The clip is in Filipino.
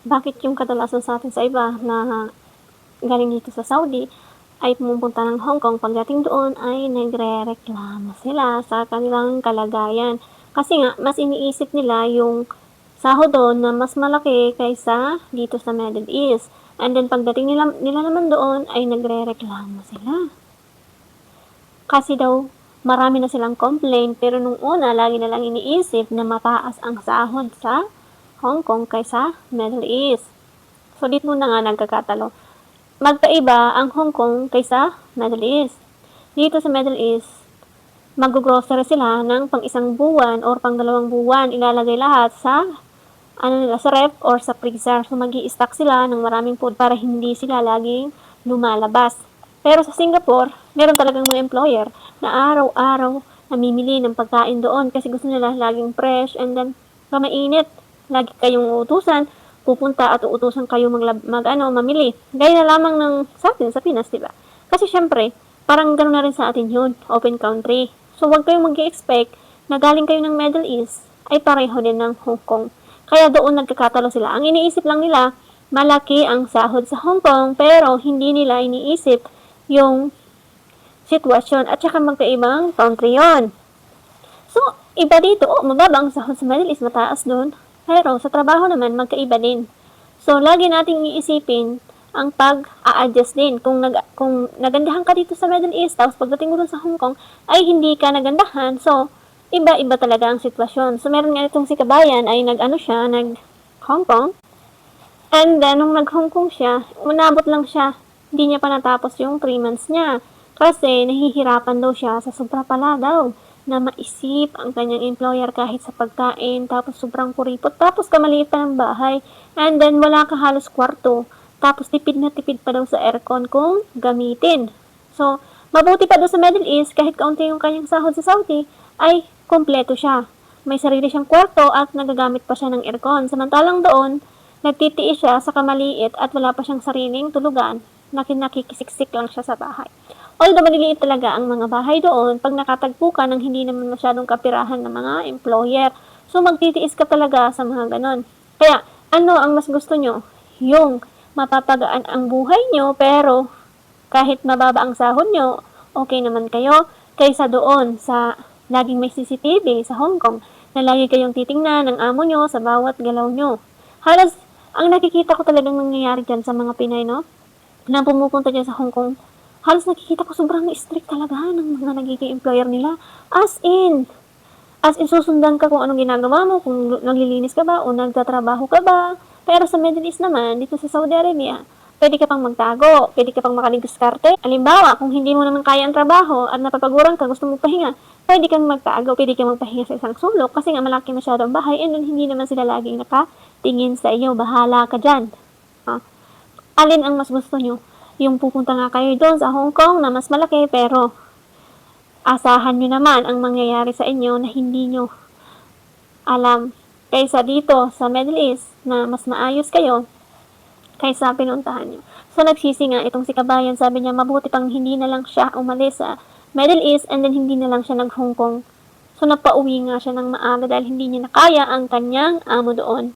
bakit yung kadalasan sa atin sa iba na galing dito sa Saudi ay pumupunta ng Hong Kong, pagdating doon ay nagrereklamo sila sa kanilang kalagayan. Kasi nga, mas iniisip nila yung sahod doon na mas malaki kaysa dito sa Middle East. And then pagdating nila naman doon ay nagrereklamo sila. Kasi daw marami na silang complaint, pero nung una lagi na lang iniisip na mataas ang sahod sa Hong Kong kaysa Middle East. So dito na nga nagkakatalo. Magkaiba ang Hong Kong kaysa Middle East. Dito sa Middle East, mag-grocery sila ng pang isang buwan or pang 2 buwan. Ilalagay lahat sa sa ref or sa freezer. So mag-i-stock sila ng maraming food para hindi sila laging lumalabas. Pero sa Singapore, meron talagang mga employer na araw-araw namimili ng pagkain doon kasi gusto nila laging fresh and then mainit. Lagi kayong uutusan, pupunta at uutusan kayo mamili. Gaya na lamang ng sa atin, sa Pinas, di ba? Kasi syempre, parang gano'n na rin sa atin yun, open country. So, huwag kayong mag-expect na galing kayo ng Middle East ay pareho din ng Hong Kong. Kaya doon nagkakatalo sila. Ang iniisip lang nila, malaki ang sahod sa Hong Kong, pero hindi nila iniisip yung sitwasyon at saka magkaibang country yon. So, iba dito, mababa ang sahod sa Middle East, mataas doon. Pero sa trabaho naman, magkaiba din. So, lagi nating iisipin ang pag-a-adjust din. Kung nagandahan ka dito sa Middle East, tapos pagdating mo dun sa Hong Kong, ay hindi ka nagandahan. So, iba-iba talaga ang sitwasyon. So, meron nga itong si Kabayan ay nag-Hong Kong. And then, nung nag-Hong Kong siya, umabot lang siya. Hindi niya pa natapos yung 3 months niya. Kasi, nahihirapan daw siya sa sobra pala daw na maisip ang kanyang employer kahit sa pagkain, tapos sobrang kuripot, tapos kamaliit pa ng bahay, and then wala ka halos kwarto, tapos tipid na tipid pa daw sa aircon kung gamitin. So, mabuti pa daw sa Middle East, kahit kaunti yung kanyang sahod sa Saudi, ay kompleto siya. May sarili siyang kwarto at nagagamit pa siya ng aircon. Samantalang doon, nagtitiis siya sa kamaliit at wala pa siyang sariling tulugan, nakikisiksik lang siya sa bahay. Although maliliit talaga ang mga bahay doon, pag nakatagpo ka ng hindi naman masyadong kapirahan ng mga employer. So, magtitiis ka talaga sa mga ganon. Kaya, ano ang mas gusto nyo? Yung mapapagaan ang buhay nyo, pero kahit mababa ang sahod nyo, okay naman kayo, kaysa doon sa laging may CCTV sa Hong Kong, na lagi kayong titingnan ng amo nyo sa bawat galaw nyo. Halos, ang nakikita ko talagang nangyayari dyan sa mga Pinay, no? Na pumupunta dyan sa Hong Kong, halos nakikita ko sobrang strict talaga ng mga nagiging employer nila. As in, susundan ka kung anong ginagawa mo, kung naglilinis ka ba o nagtatrabaho ka ba. Pero sa Middle East naman, dito sa Saudi Arabia, pwede ka pang magtago, pwede ka pang makadiskarte. Halimbawa, kung hindi mo naman kaya ang trabaho at napapaguran ka, gusto mong pahinga, pwede kang magtago, pwede kang magpahinga sa isang sulok kasi nga malaki masyado ang bahay and hindi naman sila laging nakatingin sa iyo. Bahala ka dyan. Alin ang mas gusto nyo? Yung pupunta nga kayo doon sa Hong Kong na mas malaki, pero asahan nyo naman ang mangyayari sa inyo na hindi nyo alam. Kaysa dito sa Middle East na mas maayos kayo kaysa pinuntahan nyo. So, nagsisi nga itong si Kabayan, sabi niya mabuti pang hindi na lang siya umalis sa Middle East and then hindi na lang siya nag-Hong Kong. So, napauwi nga siya ng maaga dahil hindi niya nakaya ang kanyang amo doon.